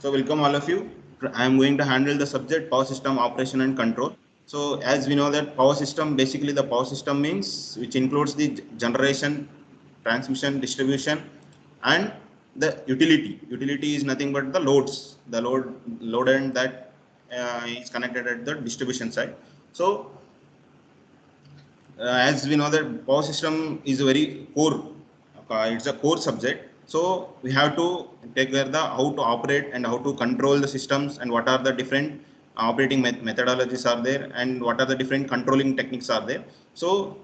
So welcome all of you. I am going to handle the subject power system operation and control. So as we know that power system, basically the power system means which includes the generation, transmission, distribution, and the utility. Utility is nothing but the loads, the load end that is connected at the distribution side. So as we know that power system is a very core, it's a core subject. So we have to take care the how to operate and how to control the systems and what are the different operating methodologies are there and what are the different controlling techniques are there. So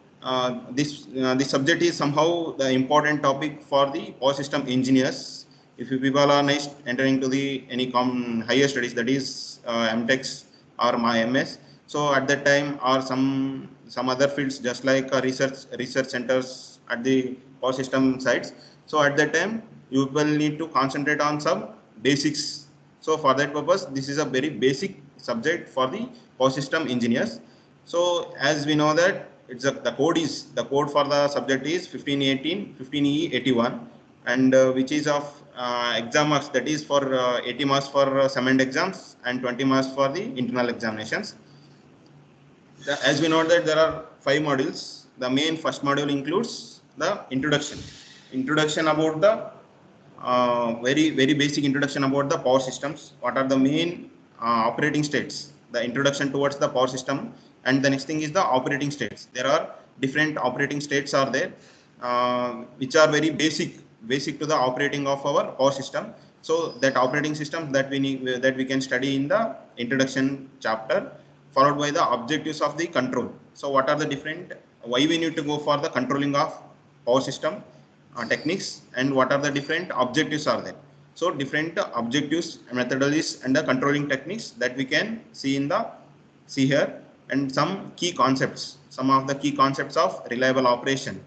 this subject is somehow the important topic for the power system engineers. If you people are next entering to the any higher studies, that is MTechs or my MS, so at that time or some other fields just like research centers at the power system sites. So at that time you will need to concentrate on some basics. So for that purpose, this is a very basic subject for the power system engineers. So as we know that the code for the subject is 1518 15E81, and which is of exam marks, that is for 80 marks for cement exams and 20 marks for the internal examinations. As we know that there are 5 modules. The main first module includes the introduction about the very basic introduction about the power systems. What are the main operating states? The introduction towards the power system, and the next thing is the operating states. There are different operating states are there, which are very basic to the operating of our power system. So that operating system that we need, that we can study in the introduction chapter, followed by the objectives of the control. So what are the different, why we need to go for the controlling of power system techniques, and what are the different objectives are there. So different objectives, methodologies, and the controlling techniques that we can see here, and some key concepts, some of the key concepts of reliable operation.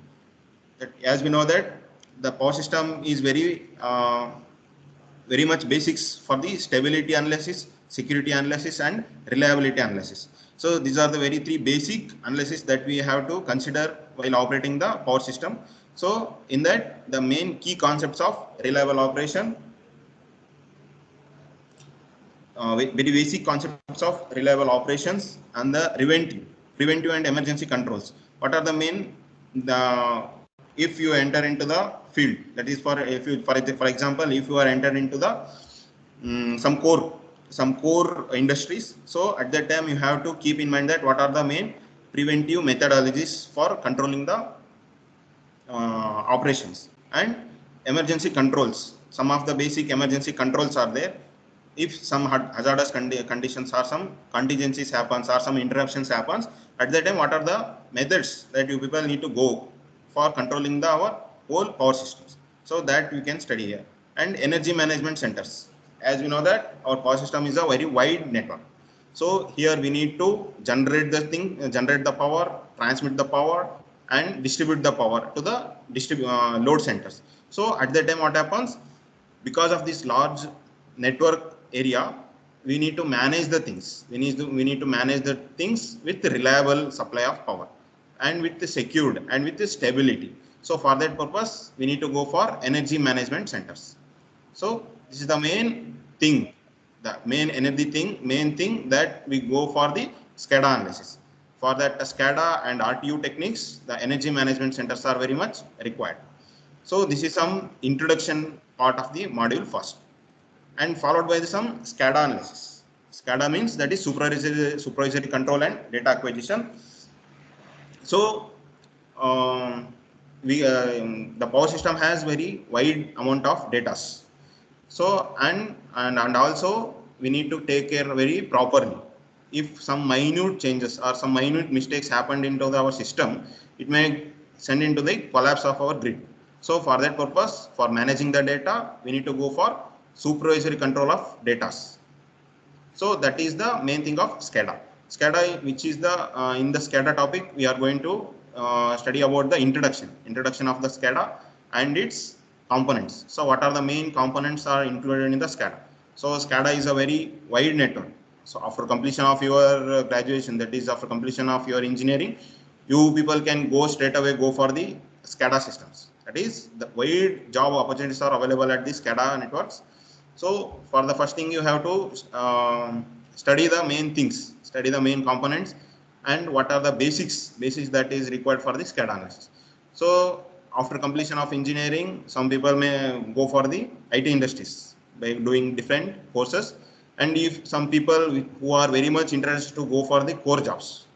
That as we know that the power system is very much basics for the stability analysis, security analysis, and reliability analysis. So these are the very 3 basic analysis that we have to consider while operating the power system. So in that, the main key concepts of reliable operation, very basic concepts of reliable operations, and the preventive and emergency controls. What are the main, if you enter into the field, that is for, if you for example, if you are entered into the some core industries, so at that time you have to keep in mind that what are the main preventive methodologies for controlling the operations, and emergency controls. Some of the basic emergency controls are there. If some hazardous conditions or some contingencies happens or some interruptions happens, at that time what are the methods that you people need to go for controlling our whole power systems. So that we can study here. And energy management centers. As we know that our power system is a very wide network. So here we need to generate the power, transmit the power, and distribute the power to the load centers. So at that time what happens, because of this large network area, we need to manage the things. We need to manage the things with reliable supply of power, and with the secured and with the stability. So for that purpose, we need to go for energy management centers. So this is the main thing, the main thing that we go for the SCADA analysis. For that SCADA and RTU techniques, the energy management centers are very much required. So this is some introduction part of the module first, and followed by some SCADA analysis. SCADA means that is supervisory control and data acquisition. So the power system has very wide amount of data. So and also we need to take care very properly. If some minute changes or some minute mistakes happened into our system, it may send into the collapse of our grid. So for that purpose, for managing the data, we need to go for supervisory control of data. So that is the main thing of SCADA. SCADA, which is the in the SCADA topic, we are going to study about the introduction of the SCADA and its components. So what are the main components are included in the SCADA? So SCADA is a very wide network. So after completion of your graduation, that is after completion of your engineering, you people can straight away go for the SCADA systems. That is, the wide job opportunities are available at the SCADA networks. So for the first thing, you have to study the main things, study the main components, and what are the basics that is required for the SCADA analysis. So after completion of engineering, some people may go for the IT industries by doing different courses, and if some people who are very much interested to go for the core jobs,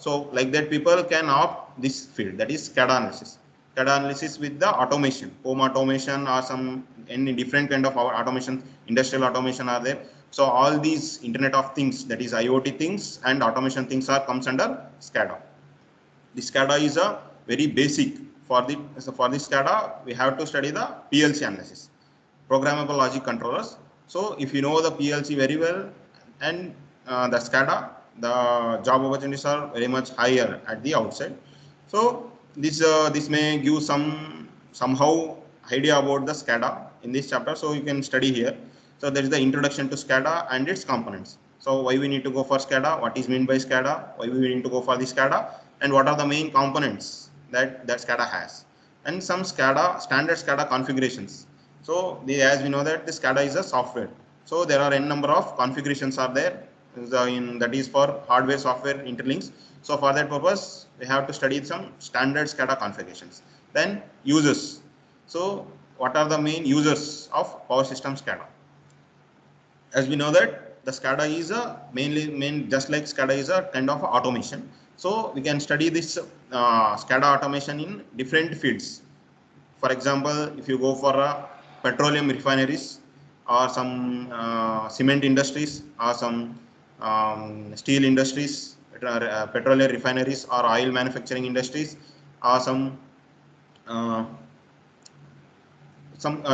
so like that people can opt this field, that is SCADA analysis with the automation, home automation or some any different kind of automation, industrial automation are there. So all these internet of things, that is IoT things and automation things are comes under SCADA. The SCADA is a very basic. For the SCADA we have to study the PLC analysis, programmable logic controllers. So if you know the PLC very well and the SCADA, the job opportunities are very much higher at the outset. So this may give somehow idea about the SCADA in this chapter. So you can study here. So there is the introduction to SCADA and its components. So why we need to go for SCADA, what is meant by SCADA, why we need to go for the SCADA, and what are the main components that SCADA has, and some standard SCADA configurations. So as we know that the SCADA is a software. So there are n number of configurations are there, that is for hardware software interlinks. So for that purpose we have to study some standard SCADA configurations. Then users. So what are the main users of power system SCADA? As we know that the SCADA is a just like SCADA is a kind of automation. So we can study this SCADA automation in different fields. For example, if you go for petroleum refineries or some cement industries or some steel industries, petroleum refineries or oil manufacturing industries, or some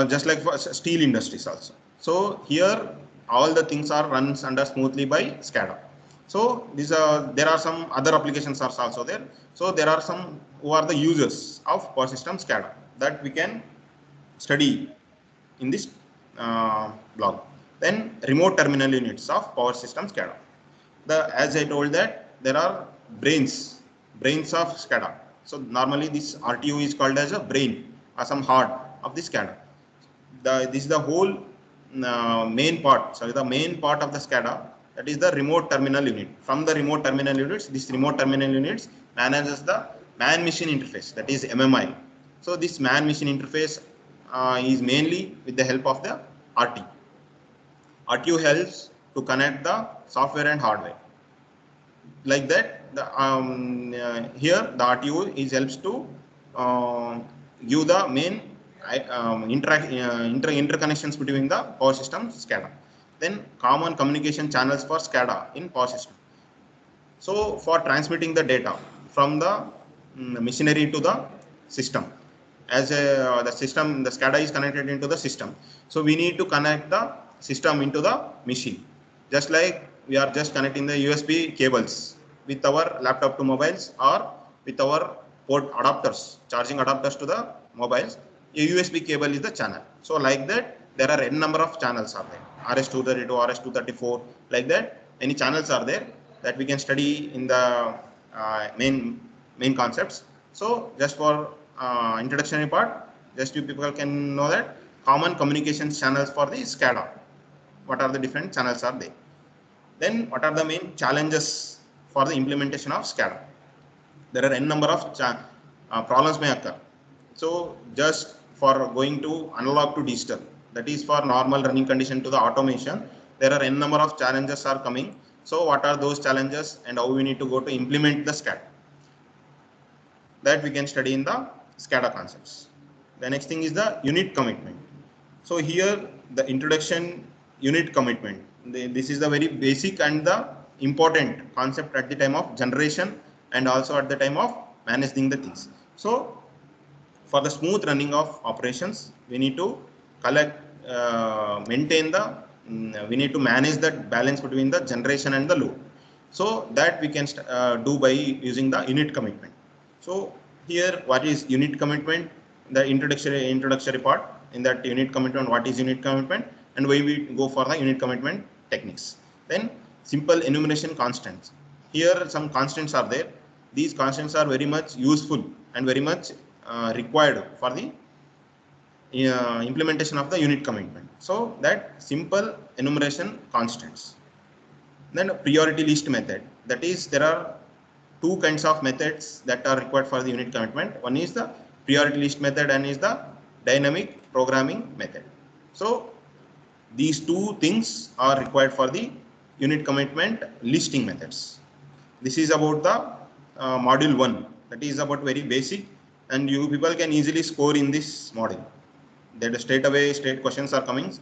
just like for steel industries also. So here all the things are runs under smoothly by SCADA. So there are some other applications are also there. So there are some who are the users of power system SCADA that we can study in this blog. Then remote terminal units of power system SCADA. As I told that there are brains of SCADA. So normally this RTU is called as a brain or some heart of the SCADA. This is the whole main part. So the main part of the SCADA, that is the remote terminal unit. From the remote terminal units, this remote terminal units manages the man-machine interface, that is MMI. So this man-machine interface is mainly with the help of the RTU. RTU helps to connect the software and hardware. Like that, here the RTU helps to give the main interconnections between the power system SCADA. Then common communication channels for SCADA in power system. So for transmitting the data from the machinery to the system, as the SCADA is connected into the system. So we need to connect the system into the machine. Just like we are just connecting the USB cables with our laptop to mobiles, or with our port adapters, charging adapters to the mobiles. A USB cable is the channel. So like that, there are n number of channels are there. RS-232, RS-234, like that. Any channels are there that we can study in the main concepts. So just for introductory part, just you people can know that common communications channels for the SCADA. What are the different channels are there? Then what are the main challenges for the implementation of SCADA? There are n number of problems may occur. So just for going to analog to digital, that is for normal running condition to the automation, there are n number of challenges are coming. So what are those challenges and how we need to go to implement the SCADA? That we can study in the SCADA concepts. The next thing is the unit commitment. So here the introduction unit commitment. This is the very basic and the important concept at the time of generation and also at the time of managing the things. So for the smooth running of operations, we need to maintain we need to manage that balance between the generation and the load. So that we can do by using the unit commitment. So here, what is unit commitment? The introductory part in that unit commitment, what is unit commitment, and why we go for the unit commitment techniques. Then simple enumeration constants. Here some constants are there. These constants are very much useful and very much required for the implementation of the unit commitment. So that simple enumeration constants. Then priority list method, that is there are two kinds of methods that are required for the unit commitment. One is the priority list method and is the dynamic programming method. So these two things are required for the unit commitment listing methods. This is about the module 1, that is about very basic, and you people can easily score in this module. That straight away straight questions are coming.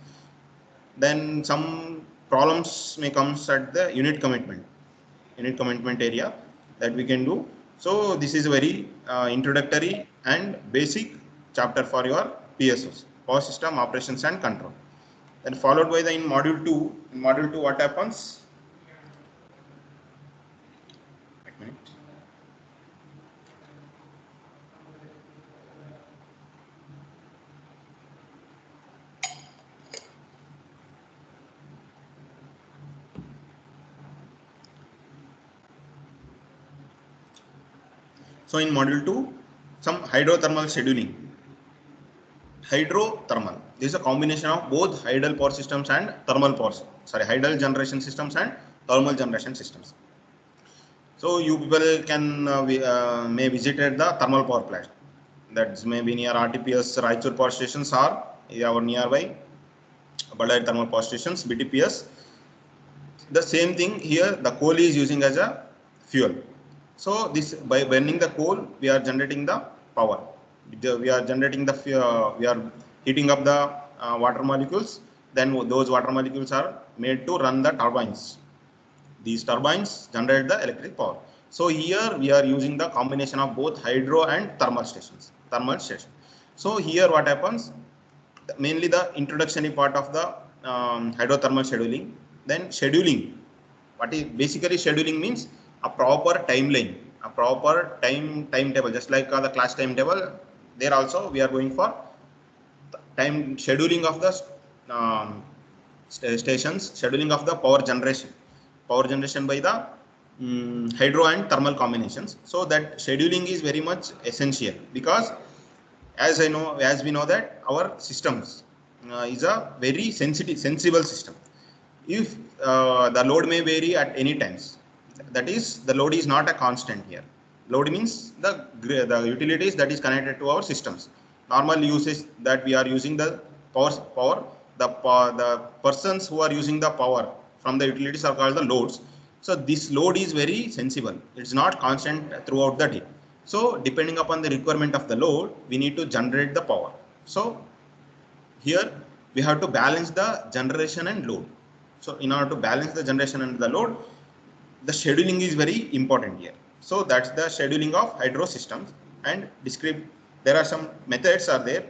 Then some problems may come at the unit commitment area that we can do. So this is a very introductory and basic chapter for your PSOs, power system operations and control. Then followed by the in module 2. In module 2, what happens? Wait a minute. So in module 2, some hydrothermal scheduling. Hydrothermal, this is a combination of both hydel power systems and thermal power, hydel generation systems and thermal generation systems. So you people can may visited the thermal power plant. That's maybe near RTPS Raichur power stations or nearby Ballari thermal power stations, BTPS. The same thing here, the coal is using as a fuel. So this, by burning the coal, we are generating the power. We are generating the we are heating up the water molecules. Then those water molecules are made to run the turbines. These turbines generate the electric power. So here we are using the combination of both hydro and thermal stations. So here what happens? Mainly the introductory part of the hydrothermal scheduling. Then scheduling. What is basically scheduling means a proper timeline, a proper timetable, just like the class timetable. There also we are going for time scheduling of the stations, scheduling of the power generation by the hydro and thermal combinations. So that scheduling is very much essential, because as we know that our systems is a very sensible system. If the load may vary at any times, that is, the load is not a constant here. Load means the utilities that is connected to our systems. Normal usage that we are using the power, the persons who are using the power from the utilities are called the loads. So this load is very sensible. It's not constant throughout the day. So depending upon the requirement of the load, we need to generate the power. So here we have to balance the generation and load. So in order to balance the generation and the load, the scheduling is very important here. So that's the scheduling of hydro systems. And discrete, there are some methods are there,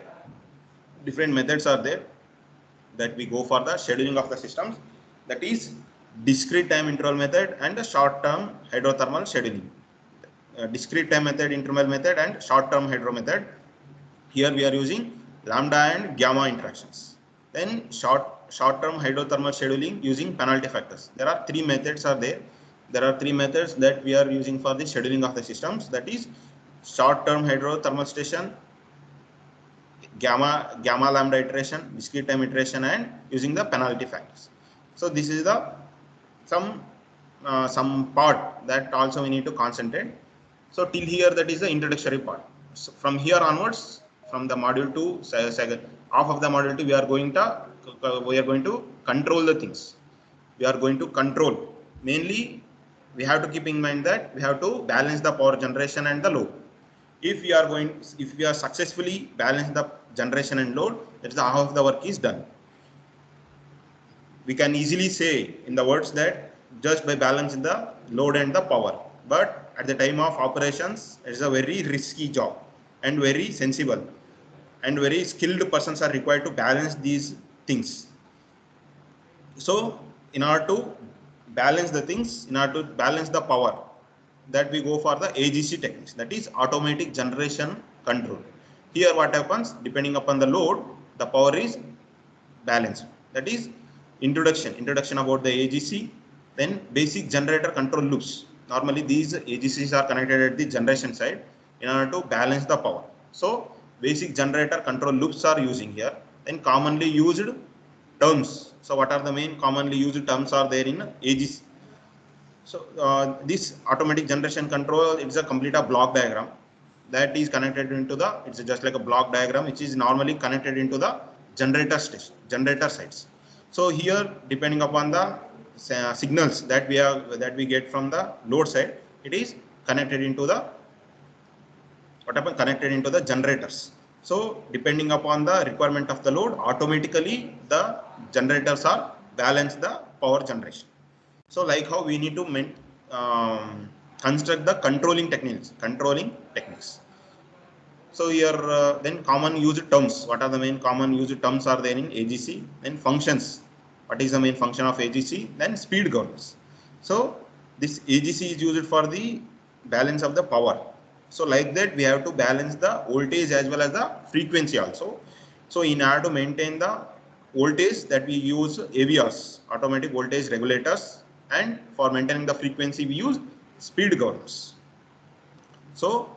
different methods are there that we go for the scheduling of the systems. That is discrete time interval method and the short term hydrothermal scheduling. Discrete time method, interval method, and short term hydro method. Here we are using lambda and gamma interactions. Then short term hydrothermal scheduling using penalty factors. There are three methods are there. There are three methods that we are using for the scheduling of the systems. That is short term hydrothermal station, gamma lambda iteration, discrete time iteration, and using the penalty factors. So this is the some part that also we need to concentrate. So till here, that is the introductory part. So from here onwards, from the module 2, half of the module 2, we are going to control the things. We are going to control. Mainly, we have to keep in mind that we have to balance the power generation and the load. If we are successfully balance the generation and load, that's the half of the work is done. We can easily say in the words that just by balancing the load and the power, but at the time of operations, it is a very risky job and very sensible, and very skilled persons are required to balance these things. So in order to balance the things, in order to balance the power, that we go for the AGC techniques, that is automatic generation control. Here what happens, depending upon the load, the power is balanced. That is introduction about the AGC. Then basic generator control loops. Normally these AGCs are connected at the generation side in order to balance the power. So basic generator control loops are using here. Then commonly used terms. So what are the main commonly used terms are there in AGC? So this automatic generation control, it's a complete a block diagram that is connected into the, it's just like a block diagram which is normally connected into the generator station, generator sites. So here, depending upon the signals that we get from the load side, it is connected into the connected into the generators. So depending upon the requirement of the load, automatically the generators are balance the power generation. So like how we need to construct the controlling techniques. So here then common used terms. What are the main common used terms are there in AGC? Then functions. What is the main function of AGC? Then speed governors. So this AGC is used for the balance of the power. So like that we have to balance the voltage as well as the frequency also. So in order to maintain the voltage, that we use AVRs, automatic voltage regulators, and for maintaining the frequency we use speed governors. So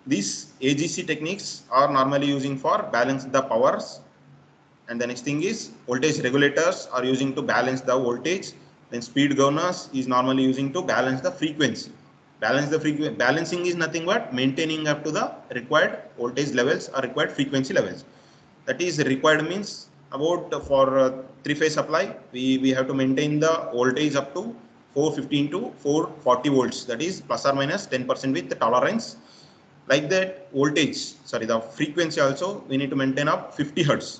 these AGC techniques are normally using for balance the powers. And the next thing is voltage regulators are using to balance the voltage. Then speed governors is normally using to balance the frequency. Balancing is nothing but maintaining up to the required voltage levels or required frequency levels. That is required means about for three-phase supply, we have to maintain the voltage up to 415 to 440 volts. That is plus or minus 10% with the tolerance. Like that the frequency also we need to maintain up 50 Hertz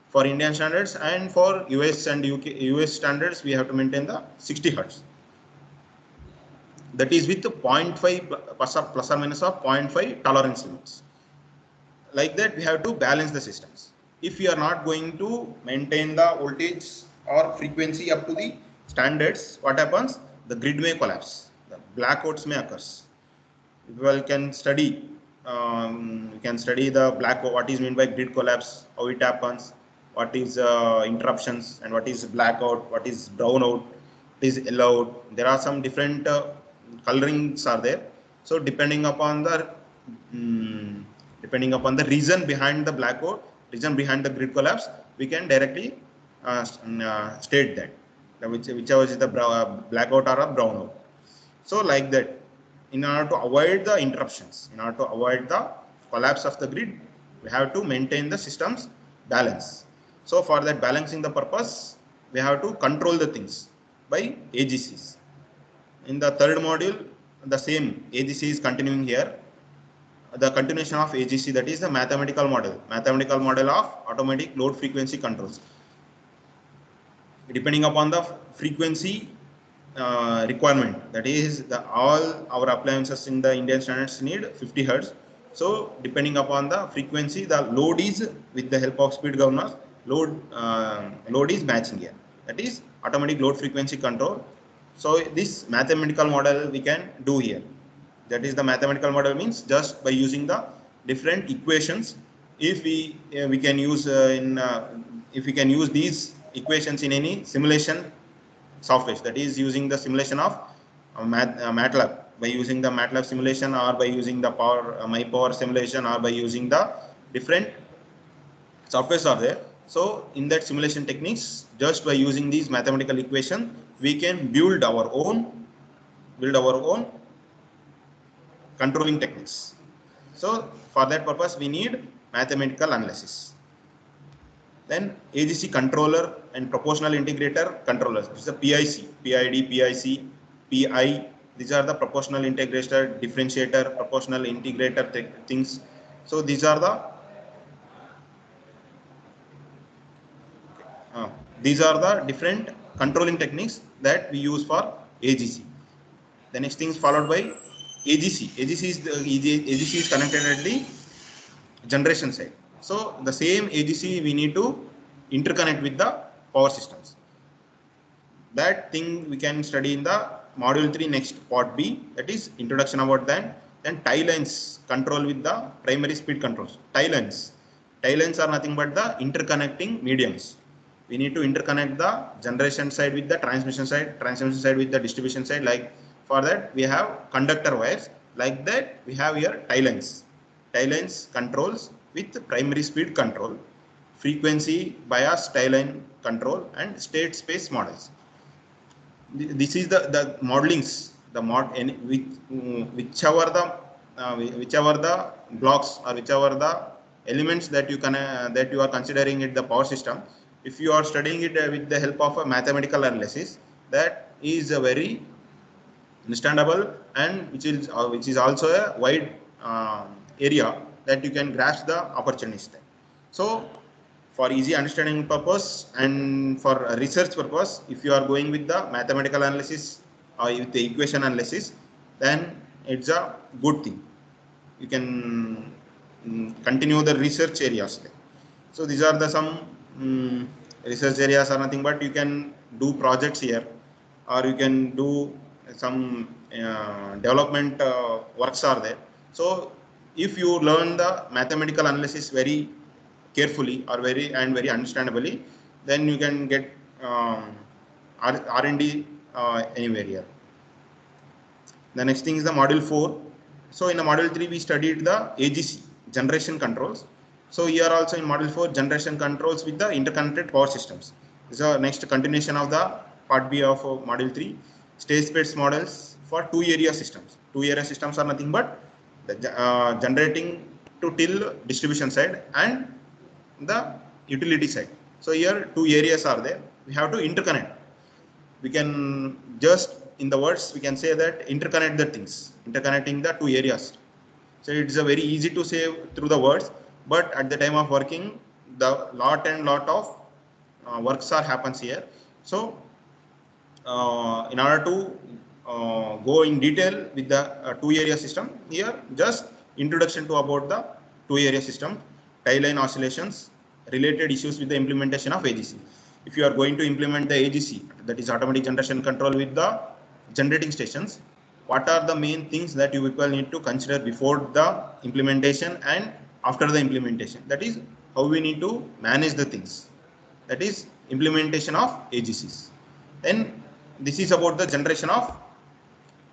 for Indian standards, and for US and US standards we have to maintain the 60 Hertz. That is with 0.5 plus or minus of 0.5 tolerance limits. Like that we have to balance the systems. If we are not going to maintain the voltage or frequency up to the standards, what happens? The grid may collapse, the blackouts may occur. People can study the blackout, what is meant by grid collapse, how it happens, what is interruptions, and what is blackout, what is brownout, what is yellow. There are some different colorings are there. So depending upon the reason behind the blackout, reason behind the grid collapse, we can directly state that whichever is the blackout or a brownout. So like that, in order to avoid the interruptions, in order to avoid the collapse of the grid, we have to maintain the system's balance. So for that balancing the purpose, we have to control the things by AGCs. In the third module, the same AGC is continuing here. The continuation of AGC, that is the mathematical model of automatic load frequency controls. Depending upon the frequency requirement, that is all our appliances in the Indian standards need 50 Hertz. So depending upon the frequency, the load is, with the help of speed governors, load is matching here. That is automatic load frequency control. So this mathematical model we can do here. That is the mathematical model means just by using the different equations. If we can use if we can use these equations in any simulation software, that is using the simulation of MATLAB, by using the MATLAB simulation, or by using the MyPower simulation, or by using the different softwares are there. So in that simulation techniques, just by using these mathematical equation, we can build our own controlling techniques. So for that purpose, we need mathematical analysis. Then AGC controller and proportional integrator controllers. This is the PIC, PID, PIC, PI. These are the proportional integrator, differentiator, proportional integrator things. So these are the different controlling techniques that we use for AGC. The next thing is followed by AGC. AGC is connected at the generation side. So the same AGC we need to interconnect with the power systems. That thing we can study in the module 3 next part B, that is introduction about that. Then tie lines control with the primary speed controls. Tie lines are nothing but the interconnecting mediums. We need to interconnect the generation side with the transmission side with the distribution side. Like for that we have conductor wires. Like that we have here tie lines controls with primary speed control, frequency bias tie line control, and state space models. This is the modelings, the whichever the blocks or whichever the elements that you are considering it the power system. If you are studying it with the help of a mathematical analysis, that is a very understandable, and which is also a wide area that you can grasp the opportunities there. So for easy understanding purpose and for research purpose, if you are going with the mathematical analysis or with the equation analysis, then it's a good thing. You can continue the research areas there. So these are the some research areas, are nothing but you can do projects here, or you can do some development works are there. So if you learn the mathematical analysis very carefully or very understandably, then you can get R&D anywhere here. The next thing is the module 4. So in the module 3 we studied the AGC, generation controls. So here also in module 4, generation controls with the interconnected power systems. This is the next continuation of the part B of module 3, state space models for two area systems. Two area systems are nothing but the generating to till distribution side and the utility side. So here two areas are there. We have to interconnect. We can just, in the words, we can say that interconnect the things, interconnecting the two areas. So it's a very easy to say through the words, but at the time of working, the lot of works are happens here. So in order to go in detail with the two area system, here just introduction to about the two area system, tie line oscillations, related issues with the implementation of AGC. If you are going to implement the AGC, that is automatic generation control with the generating stations, what are the main things that you people need to consider before the implementation and after the implementation? That is how we need to manage the things. That is implementation of AGCs. Then this is about the generation of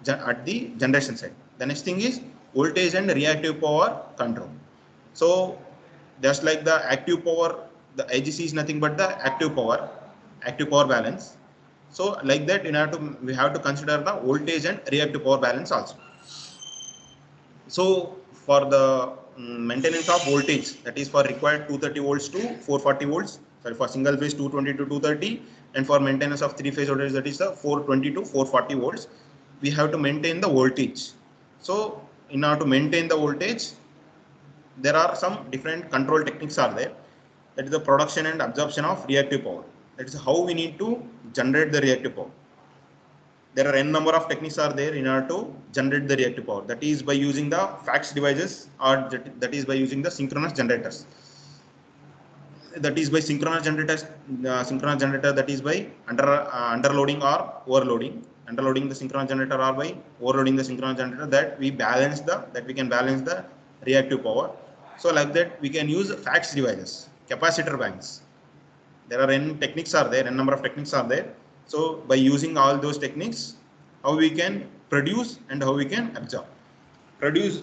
at the generation side. The next thing is voltage and reactive power control. So just like the active power, the AGC is nothing but the active power balance. So like that, we have to consider the voltage and reactive power balance also. So for the maintenance of voltage, that is for required 230 volts to 440 volts. Sorry, for single phase 220 to 230, and for maintenance of three phase voltage, that is the 420 to 440 volts. We have to maintain the voltage. So in order to maintain the voltage, there are some different control techniques are there. That is the production and absorption of reactive power. That is how we need to generate the reactive power. There are n number of techniques are there in order to generate the reactive power. That is by using the fax devices, or that is by using the synchronous generators. That is by synchronous generators. Synchronous generator, that is by underloading or overloading. Underloading the synchronous generator or by overloading the synchronous generator, that we can balance the reactive power. So like that we can use fax devices, capacitor banks. There are n techniques are there, n number of techniques are there. So by using all those techniques, how we can produce and how we can absorb. Produce,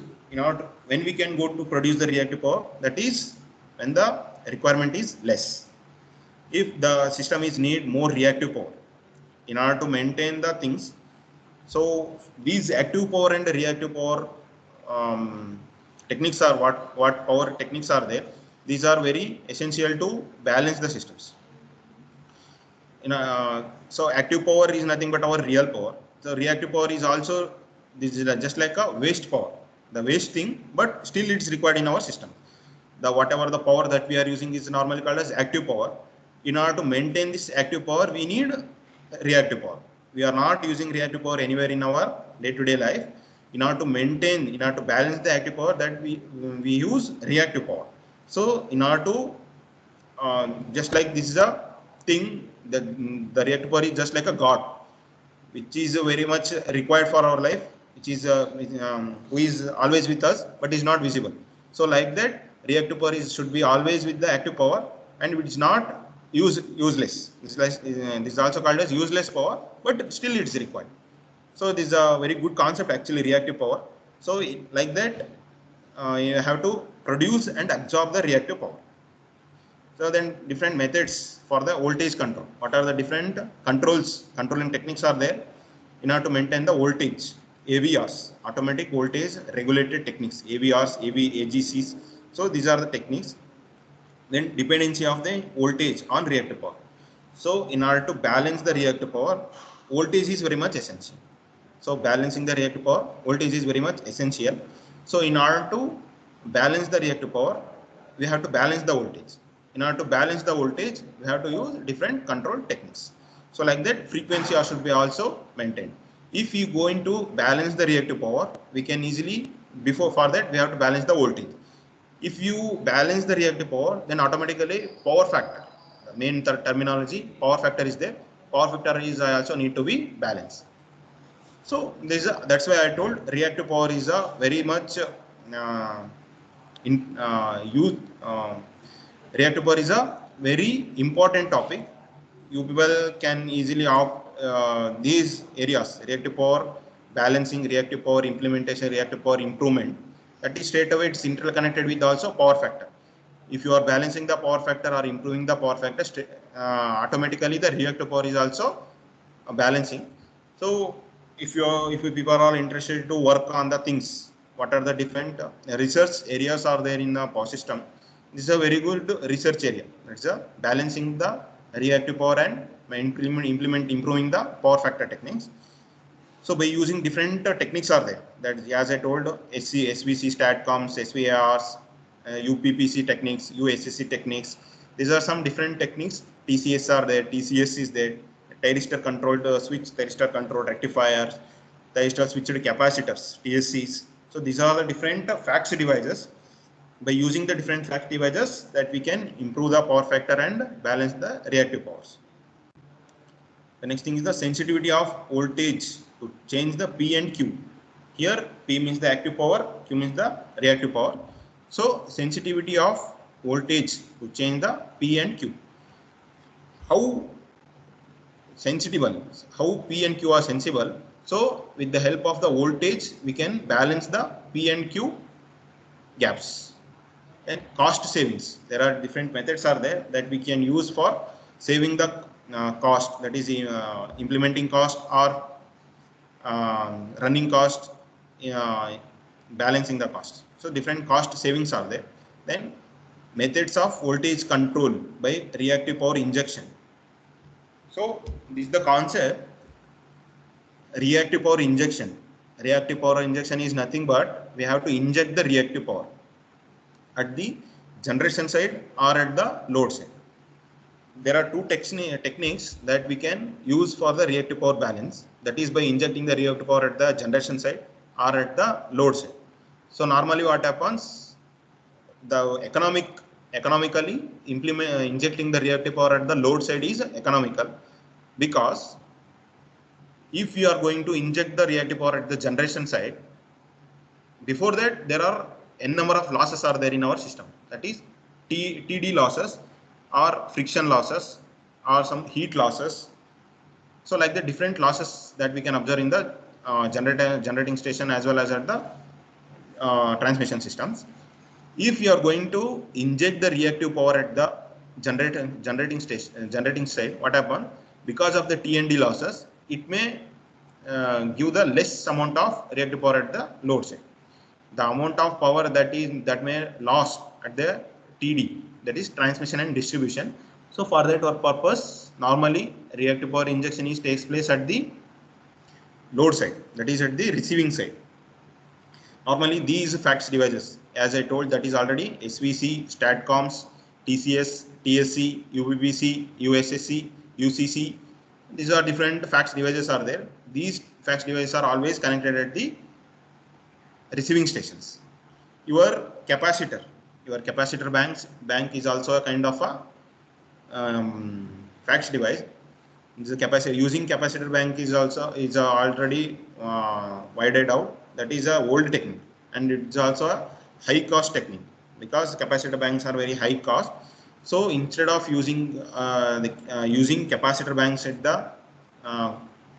when we can go to produce the reactive power, that is when the requirement is less. If the system is need more reactive power in order to maintain the things, so these active power and reactive power techniques are what power techniques are there. These are very essential to balance the systems. So active power is nothing but our real power. So reactive power is also, this is just like a waste power, the waste thing, but still it's required in our system. The whatever the power that we are using is normally called as active power. In order to maintain this active power, we need reactive power. We are not using reactive power anywhere in our day-to-day life. In order to balance the active power, that we use reactive power. So in order to just like this is a thing, the reactive power is just like a god, which is very much required for our life, which is who is always with us but is not visible. So like that, reactive power should be always with the active power, and it is not useless. This is also called as useless power, but still it's required. So this is a very good concept actually, reactive power. So like that, you have to produce and absorb the reactive power. So then different methods for the voltage control. What are the different controlling techniques are there in order to maintain the voltage? AVRs, automatic voltage regulated techniques, AVRs, AGCs. So these are the techniques. Then dependency of the voltage on reactive power. So in order to balance the reactive power, voltage is very much essential. So balancing the reactive power, voltage is very much essential. So in order to balance the reactive power, we have to balance the voltage. In order to balance the voltage, we have to use different control techniques. So like that, frequency should be also maintained. If you go into balance the reactive power, we can easily, for that, we have to balance the voltage. If you balance the reactive power, then automatically power factor, the main terminology, power factor is there. Power factor is also need to be balanced. So that's why I told reactive power is a very much reactive power is a very important topic. You people can easily opt these areas: reactive power balancing, reactive power implementation, reactive power improvement. That is straight away it's interconnected with also power factor. If you are balancing the power factor or improving the power factor, automatically the reactive power is also balancing. So if you people are interested to work on the things, what are the different research areas are there in the power system? This is a very good research area. It's a balancing the reactive power and improving the power factor techniques. So by using different techniques are there. That as I told, SVC, STATCOMs, SVRs, UPPC techniques, USSC techniques. These are some different techniques. TCS are there. TCS is there. Thyristor controlled switch, thyristor controlled rectifiers, thyristor switched capacitors, TSCs. So these are the different FACS devices. By using the different FACS devices, that we can improve the power factor and balance the reactive powers. The next thing is the sensitivity of voltage to change the P and Q. Here P means the active power, Q means the reactive power. So sensitivity of voltage to change the P and Q. How sensible? How P and Q are sensible? So with the help of the voltage, we can balance the P and Q gaps. And cost savings. There are different methods are there that we can use for saving the cost, that is implementing cost or running cost, balancing the cost. So different cost savings are there. Then methods of voltage control by reactive power injection. So this is the concept. Reactive power injection. Reactive power injection is nothing but we have to inject the reactive power at the generation side or at the load side. There are two techniques that we can use for the reactive power balance. That is by injecting the reactive power at the generation side or at the load side. So normally what happens, the economically injecting the reactive power at the load side is economical, because if you are going to inject the reactive power at the generation side, before that there are n number of losses are there in our system. That is TD losses or friction losses or some heat losses. So like the different losses that we can observe in the generating station as well as at the transmission systems. If you are going to inject the reactive power at the generating side, what happens? Because of the TND losses, it may give the less amount of reactive power at the load side. The amount of power that may lost at the TD, that is transmission and distribution. So for that purpose, normally reactive power injection takes place at the load side, that is at the receiving side. Normally these FACS devices, as I told, that is already SVC, STATCOMs, TCS, TSC, UPPC, USSC, UCC. These are different FACS devices are there. These FACS devices are always connected at the receiving stations. Your capacitor bank is also a kind of a FACS device. This is a capacitor. Using capacitor bank is already widened out. That is a old technique, and it's also a high cost technique, because capacitor banks are very high cost. So instead of using using capacitor banks at the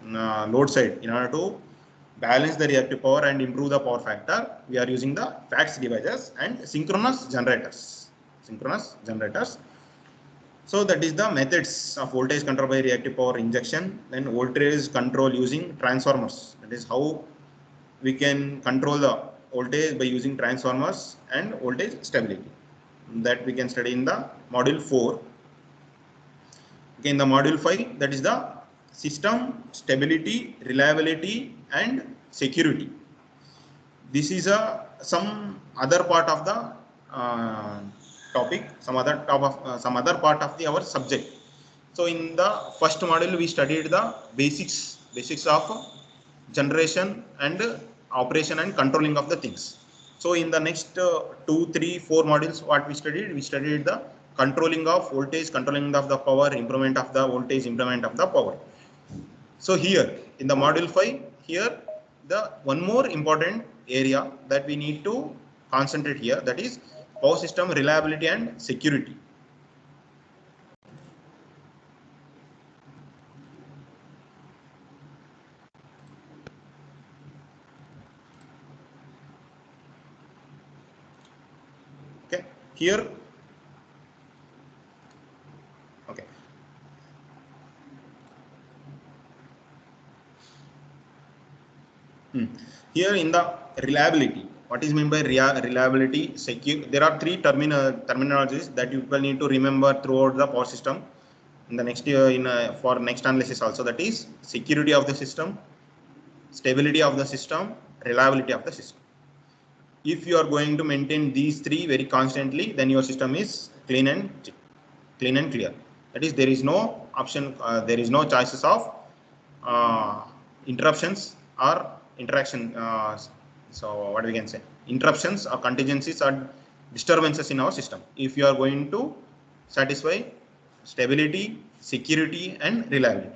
load side in order to balance the reactive power and improve the power factor, we are using the FACTS devices and synchronous generators. Synchronous generators. So that is the methods of voltage control by reactive power injection and voltage control using transformers. That is how we can control the voltage by using transformers and voltage stability. That we can study in the module 4. Okay, in the module 5, that is the system stability, reliability and security. This is some other part of the topic, some other part of our subject. So in the first module we studied the basics of generation and operation and controlling of the things. So in the next 2, 3, 4 modules, what we studied the controlling of voltage, controlling of the power, improvement of the voltage, improvement of the power. So here in the module 5, here the one more important area that we need to concentrate here, that is power system reliability and security. Okay, here, okay. Here in the reliability, what is meant by reliability, secure? There are three terminologies that you will need to remember throughout the power system in the next year for next analysis also. That is security of the system, stability of the system, reliability of the system. If you are going to maintain these three very constantly, then your system is clean and clear. That is, there is no option, there is no choices of interruptions or interaction. So what we can say, interruptions or contingencies or disturbances in our system. If you are going to satisfy stability, security and reliability.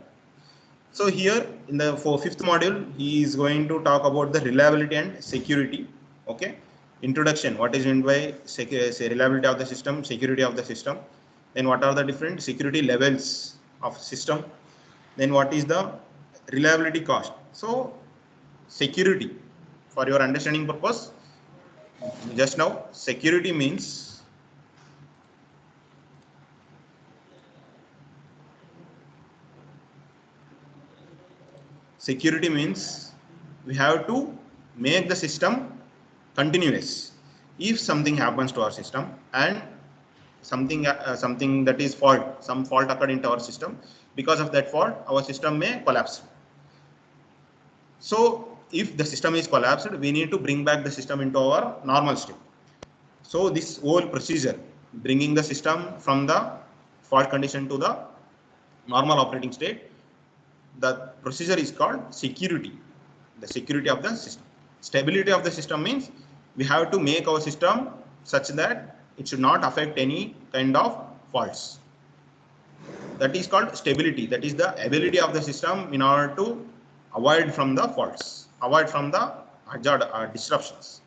So here in the fifth module, he is going to talk about the reliability and security. Okay, introduction, what is meant by reliability of the system, security of the system, then what are the different security levels of system, then what is the reliability cost. So security, for your understanding purpose, just now, security means we have to make the system continuous. If something happens to our system and something that is some fault occurred into our system, because of that fault our system may collapse. So if the system is collapsed, we need to bring back the system into our normal state. So this whole procedure, bringing the system from the fault condition to the normal operating state, the procedure is called security, the security of the system. Stability of the system means we have to make our system such that it should not affect any kind of faults. That is called stability. That is the ability of the system in order to avoid from the faults, avoid from the disruptions.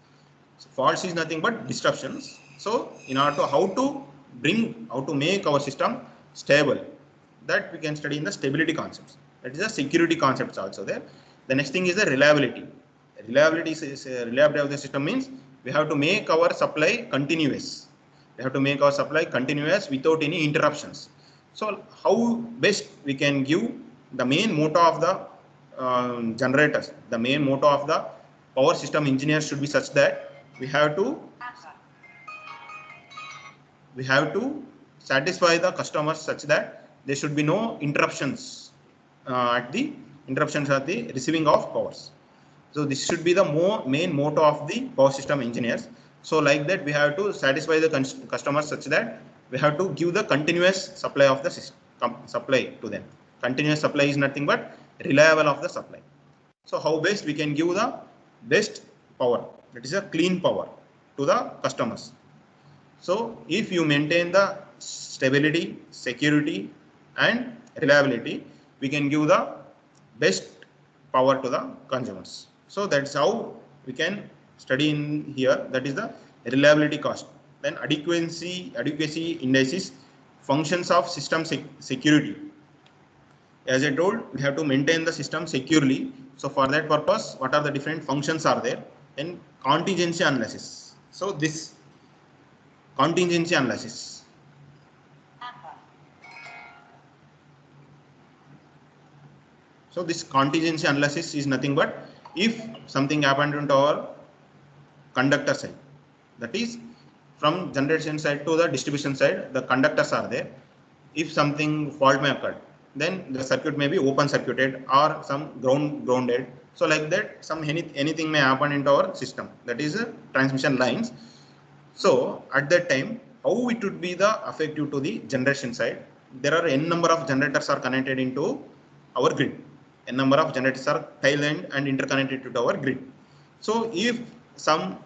So faults is nothing but disruptions. So in order to how to make our system stable, that we can study in the stability concepts. That is the security concepts also there. The next thing is the reliability. Reliability of the system means we have to make our supply continuous. We have to make our supply continuous without any interruptions. So how best we can give the main motto of the generators, the main motto of the power system engineers should be such that we have to satisfy the customers such that there should be no interruptions at the receiving of powers. So this should be the main motto of the power system engineers. So like that we have to satisfy the customers such that we have to give the continuous supply of the system, supply to them. Continuous supply is nothing but reliable of the supply. So how best we can give the best power, that is a clean power to the customers. So if you maintain the stability, security and reliability, we can give the best power to the consumers. So that's how we can study in here, that is the reliability cost. Then adequacy indices, functions of system security. As I told, we have to maintain the system securely. So for that purpose, what are the different functions are there? And contingency analysis. So this contingency analysis. So this contingency analysis is nothing but if something happened into our conductor side, that is from generation side to the distribution side, the conductors are there. If something fault may occur, then the circuit may be open circuited or some grounded. So like that, anything may happen into our system, that is transmission lines. So at that time, how it would be the effective to the generation side? There are n number of generators are connected into our grid. N number of generators are tail end and interconnected to our grid. So if some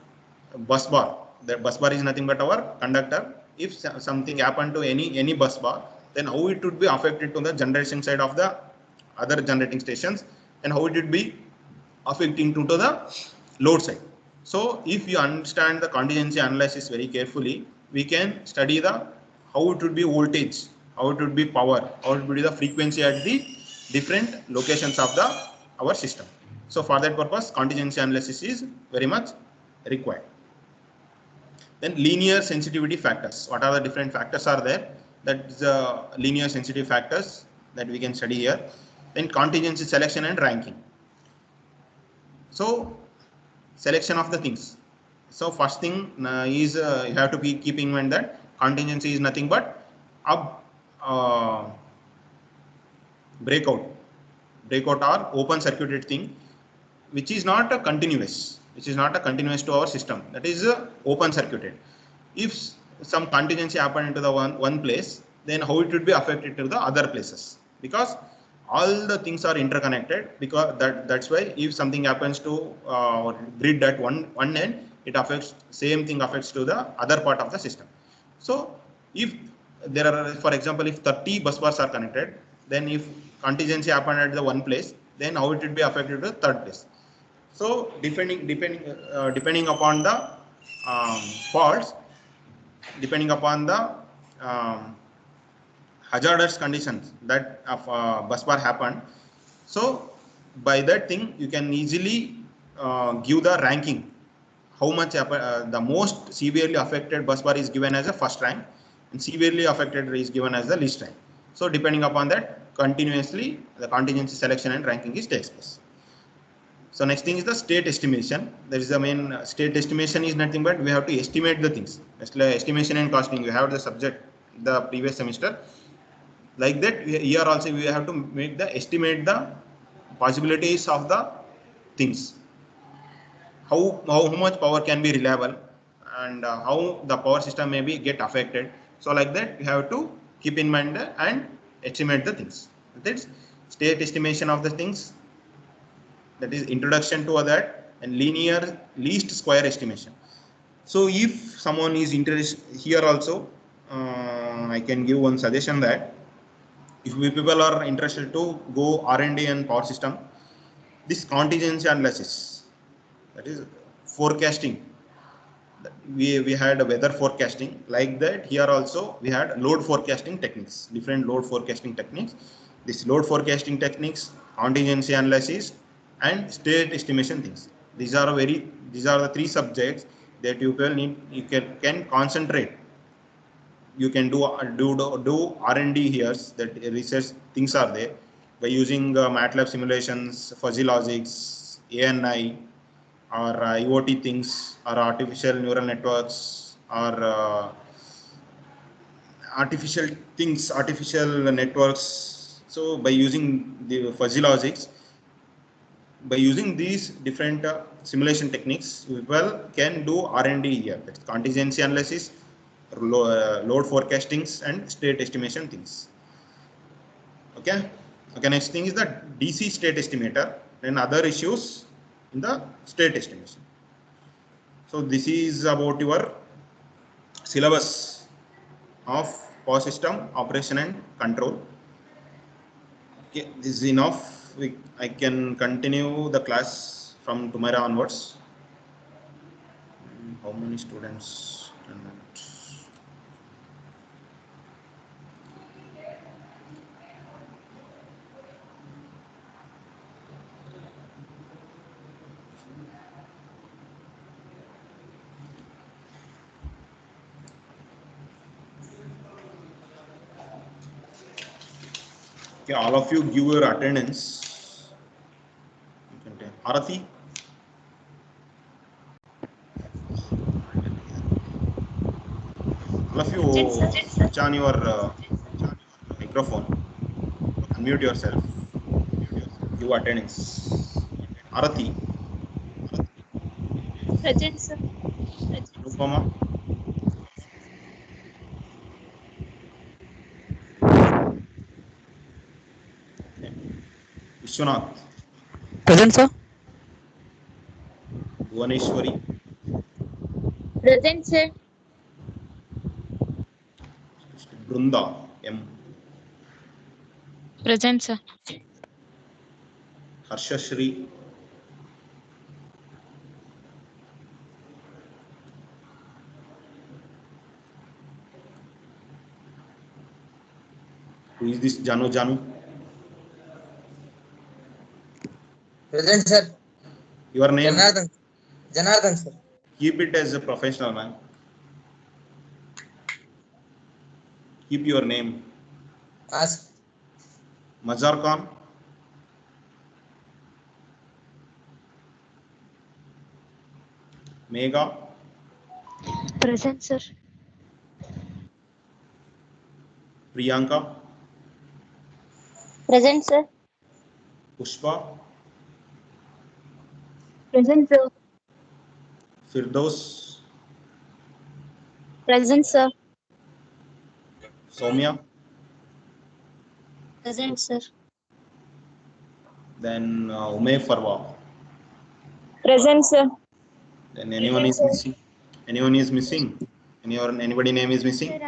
bus bar, the bus bar is nothing but our conductor. If something happened to any bus bar, then how it would be affected to the generation side of the other generating stations, and how it would be affecting to the load side. So if you understand the contingency analysis very carefully, we can study the how it would be voltage, how it would be power, how it would be the frequency at the different locations of the our system. So for that purpose, contingency analysis is very much required. Then linear sensitivity factors. What are the different factors are there? That is the linear sensitivity factors that we can study here. Then contingency selection and ranking. So selection of the things. So first thing is you have to be keeping in mind that contingency is nothing but a breakout or open circuited thing, which is not a continuous, to our system. That is open circuited. If some contingency happened into the one place, then how it would be affected to the other places, because all the things are interconnected. Because that's why if something happens to grid at one end, it affects same thing affects to the other part of the system. So if there are, for example, if 30 bus bars are connected, then if contingency happened at the one place, then how it would be affected to the third place. So depending upon the faults, depending upon the um, hazardous conditions that of bus bar happened. So by that thing, you can easily give the ranking. How much the most severely affected bus bar is given as a first rank, and severely affected is given as the least rank. So depending upon that, continuously the contingency selection and ranking is takes place. So next thing is the state estimation. There is the main state estimation is nothing but we have to estimate the things. Estimation and costing. We have the subject the previous semester. Like that, here also we have to make the estimate the possibilities of the things. How much power can be reliable, and how the power system may be get affected. So like that, you have to keep in mind and estimate the things. That's state estimation of the things. That is introduction to that, and linear least square estimation. So if someone is interested here also, I can give one suggestion that if we people are interested to go R&D and power system, this contingency analysis, that is forecasting. We had a weather forecasting, like that here also we had load forecasting techniques, different load forecasting techniques. This load forecasting techniques, contingency analysis, and state estimation things. These are the three subjects that you can concentrate. You can do R&D here, that research things are there by using MATLAB simulations, fuzzy logics, ANI, or IoT things, or artificial neural networks, or artificial networks. So by using the fuzzy logics, by using these different simulation techniques, we can do R&D here. That's contingency analysis, load forecastings, and state estimation things. Okay. Next thing is the DC state estimator, and other issues in the state estimation. So this is about your syllabus of power system operation and control. Okay, this is enough. I can continue the class from tomorrow onwards. How many students? Okay, all of you give your attendance. Arati. All of you switch on your microphone. Unmute yourself. Give attendance. Arati. Present, sir. Anupama. Okay. Vishwanath. Present, sir. Bhuvaneshwari. Present, sir. Brunda. M. Present, sir. Harshashri. Who is this Janu Janu? Present, sir. Your name? Janardhan. Janardhan, sir. Keep it as a professional, man. Keep your name. Ask. Mazhar Khan. Megha. Present, sir. Priyanka. Present, sir. Pushpa. Present, sir. Firdaus. Present, sir. Soumya. Present, sir. Then Ume Farwa. Present, sir. Then anyone is missing? Anyone is missing? Anybody name is missing?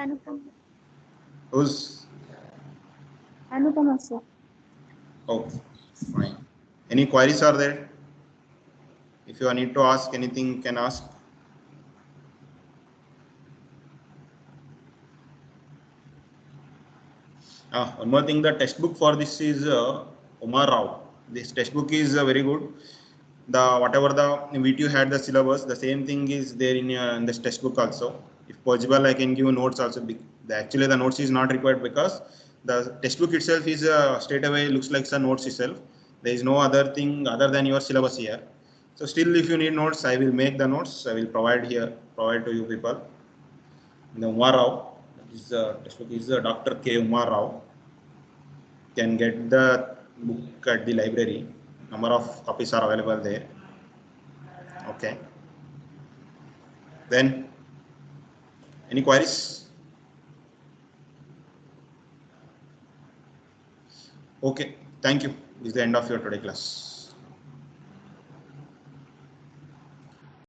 Who's? Anupama, sir. Oh, fine. Any queries are there? If you need to ask anything, you can ask. One more thing, the textbook for this is Umar Rao. This textbook is very good. The whatever the VTU had the syllabus, the same thing is there in this textbook also. If possible, I can give notes also. Actually, the notes is not required because the textbook itself is straight away looks like the notes itself. There is no other thing other than your syllabus here. So still, if you need notes, I will make the notes. I will provide to you people. The Umar Rao, this textbook is Dr. K. Umar Rao. Can get the book at the library. Number of copies are available there. Okay. Then, any queries? Okay. Thank you. This is the end of your today class.